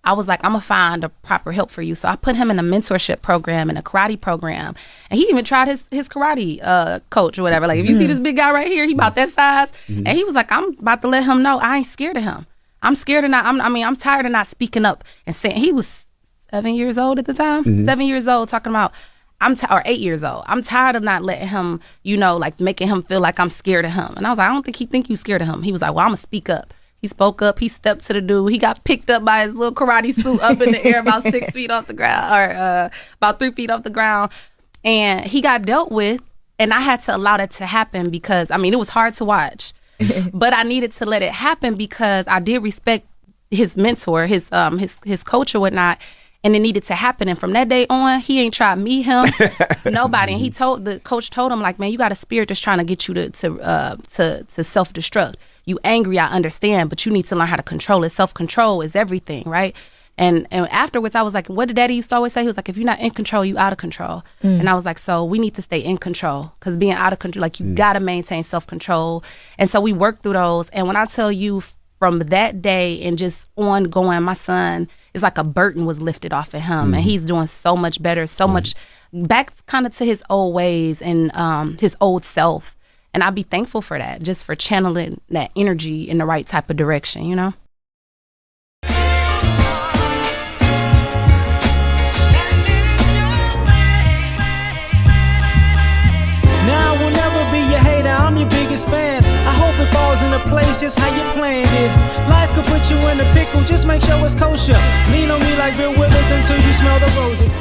I was like, I'm gonna find a proper help for you. So I put him in a mentorship program and a karate program. And he even tried his karate coach or whatever. Like, if you see this big guy right here, he about that size. And he was like, I'm about to let him know I ain't scared of him. I'm scared of not, I'm tired of not speaking up and saying, he was 7 years old at the time, 7 years old, talking about, or 8 years old. I'm tired of not letting him, like making him feel like I'm scared of him. And I was like, I don't think he think you scared of him. He was like, well, I'm gonna speak up. He spoke up. He stepped to the dude. He got picked up by his little karate suit up in the air about 6 feet off the ground, or about 3 feet off the ground. And he got dealt with. And I had to allow that to happen because, it was hard to watch. But I needed to let it happen because I did respect his mentor, his coach or whatnot. And it needed to happen. And from that day on, he ain't tried me, him, nobody. And the coach told him, like, man, you got a spirit that's trying to get you to self-destruct. You angry, I understand, but you need to learn how to control it. Self-control is everything, right? And afterwards, I was like, what did Daddy used to always say? He was like, if you're not in control, you out of control. And I was like, so we need to stay in control, because being out of control, like, you got to maintain self-control. And so we worked through those. And when I tell you, from that day and just ongoing, my son, it's like a burden was lifted off of him, and he's doing so much better, so much back kind of to his old ways and his old self. And I'd be thankful for that, just for channeling that energy in the right type of direction, Now I will never be your hater, I'm your biggest fan. I hope it falls into place just how you planned it. Life could put you in a pickle, just make sure it's kosher. Lean on me like Bill Withers until you smell the roses.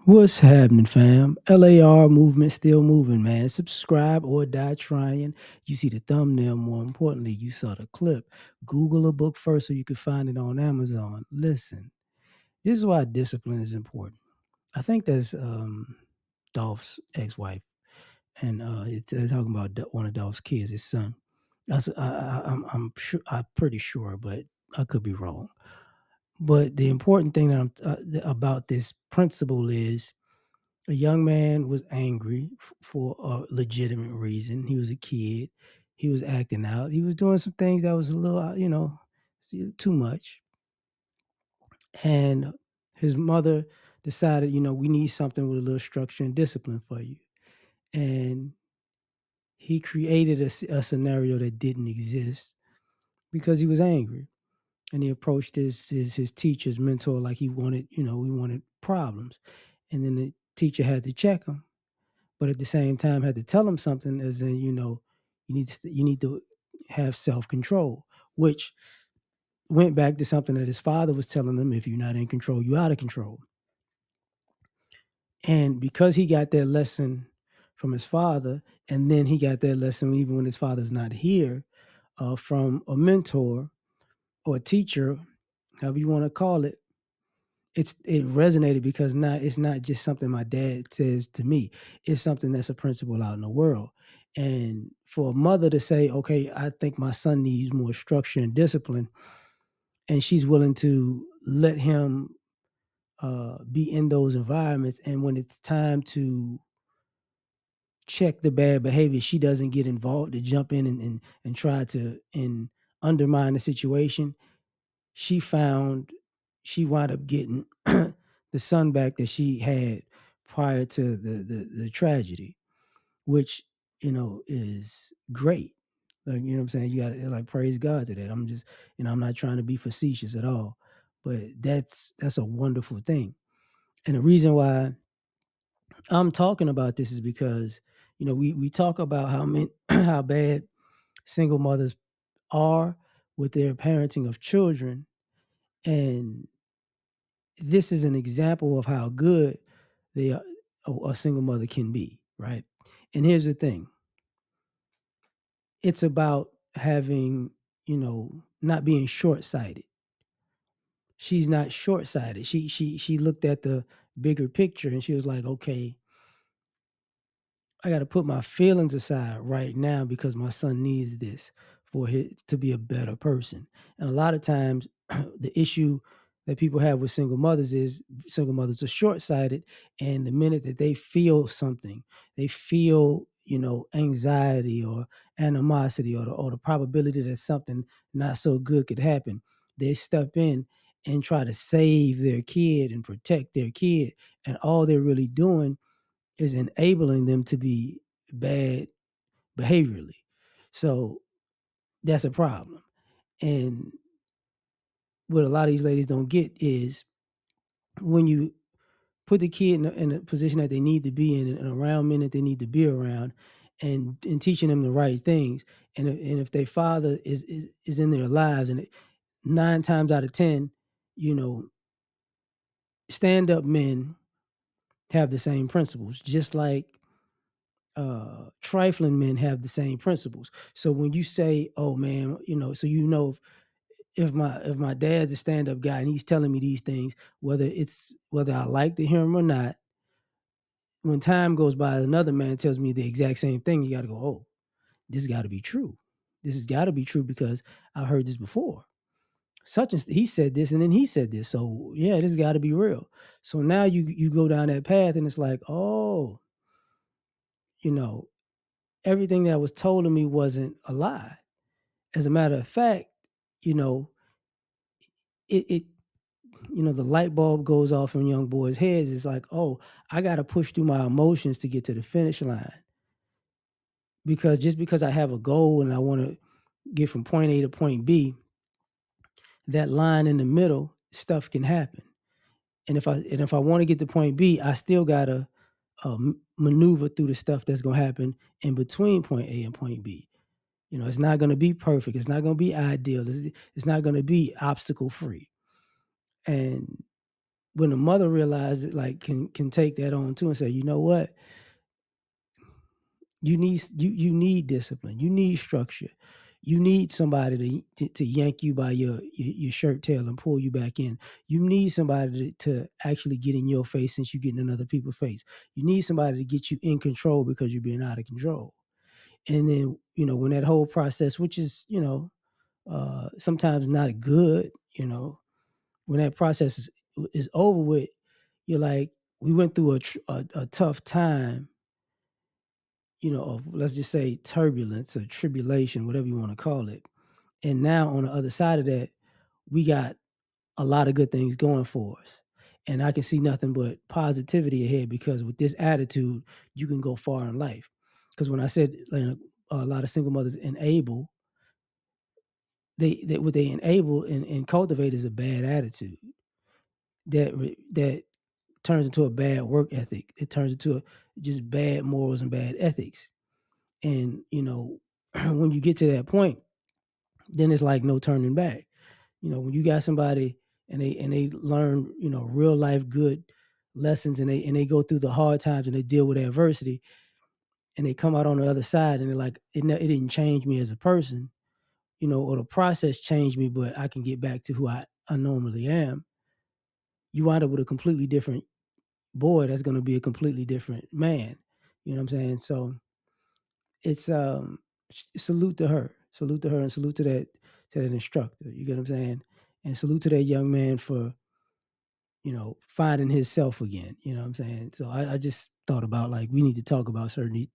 What's happening, fam? L.A.R. movement still moving, man. Subscribe or die trying. You see the thumbnail, more importantly, you saw the clip. Google a book first so you can find it on Amazon. Listen, this is why discipline is important. I think that's Dolph's ex-wife, and they're talking about one of Dolph's kids, his son. I'm sure, I'm pretty sure, but I could be wrong. But the important thing that about this principle is a young man was angry for a legitimate reason. He was a kid. He was acting out. He was doing some things that was a little, too much. And his mother decided, we need something with a little structure and discipline for you. And he created a scenario that didn't exist because he was angry. And he approached his teacher's mentor like he wanted, he wanted problems. And then the teacher had to check him, but at the same time had to tell him something, as in, you need to have self-control, which went back to something that his father was telling him: if you're not in control, you're out of control. And because he got that lesson from his father, and then he got that lesson even when his father's not here, from a mentor or a teacher, however you want to call it, it resonated because now it's not just something my dad says to me. It's something that's a principle out in the world. And for a mother to say, okay, I think my son needs more structure and discipline, and she's willing to let him be in those environments, and when it's time to check the bad behavior, she doesn't get involved to jump in and try to and undermine the situation. She found she wound up getting the son back that she had prior to the tragedy, which is great. Like, what I'm saying, you got to, like, praise God to that. I'm just, I'm not trying to be facetious at all, but that's a wonderful thing. And the reason why I'm talking about this is because we talk about how many how bad single mothers are with their parenting of children, and this is an example of how good they are, a single mother can be, right? And here's the thing: it's about having, not being short sighted. She's not short sighted. She looked at the bigger picture and she was like, okay, I got to put my feelings aside right now because my son needs this for him to be a better person. And a lot of times, the issue that people have with single mothers is single mothers are short sighted. And the minute that they feel something, they feel, anxiety or animosity, or the probability that something not so good could happen, they step in and try to save their kid and protect their kid. And all they're really doing is enabling them to be bad behaviorally. So that's a problem. And what a lot of these ladies don't get is when you put the kid in a position that they need to be in and around men that they need to be around, and teaching them the right things. And if their father is in their lives, and 9 times out of 10, you know, stand up men have the same principles, just like trifling men have the same principles. So when you say, "Oh man," so if my dad's a stand up guy and he's telling me these things, whether I like to hear him or not, when time goes by, another man tells me the exact same thing. You got to go, "Oh, this got to be true. This has got to be true because I've heard this before. Such and he said this, and then he said this. So yeah, this got to be real." So now you go down that path, and it's like, oh, you know, everything that was told to me wasn't a lie. As a matter of fact, you know, it the light bulb goes off in young boys' heads. It's like, oh, I got to push through my emotions to get to the finish line, because just because I have a goal and I want to get from point A to point B, that line in the middle, stuff can happen. And if I want to get to point B, I still gotta maneuver through the stuff that's gonna happen in between point A and point B. It's not gonna be perfect. It's not gonna be ideal. It's not gonna be obstacle free. And when the mother realizes, like, can take that on too and say, you know what, you need discipline. You need structure. You need somebody to yank you by your shirt tail and pull you back in. You need somebody to actually get in your face since you're getting in other people's face. You need somebody to get you in control because you're being out of control. And then, when that whole process, which is, sometimes not good, when that process is over with, you're like, we went through a tough time, of, let's just say, turbulence or tribulation, whatever you want to call it. And now on the other side of that, we got a lot of good things going for us. And I can see nothing but positivity ahead, because with this attitude, you can go far in life. Because when I said, like, a lot of single mothers enable, what they enable and cultivate is a bad attitude that turns into a bad work ethic. It turns into just bad morals and bad ethics. And when you get to that point, then it's like no turning back. When you got somebody and they learn, real life good lessons, and they go through the hard times and they deal with adversity, and they come out on the other side and they're like, it didn't change me as a person, or the process changed me, but I can get back to who I normally am. You wind up with a completely different boy that's going to be a completely different man. You know what I'm saying? So it's salute to her, and salute to that instructor. You get what I'm saying? And salute to that young man for finding himself again. You know what I'm saying? So I just thought about, like, we need to talk about certain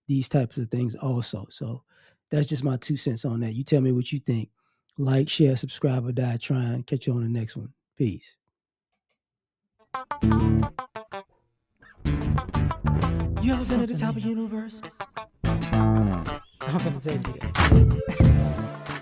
these types of things also. So that's just my 2 cents on that. You tell me what you think. Like, share, subscribe, or die trying. Catch you on the next one. Peace. You ever been at the top of the universe? I'm gonna take you there.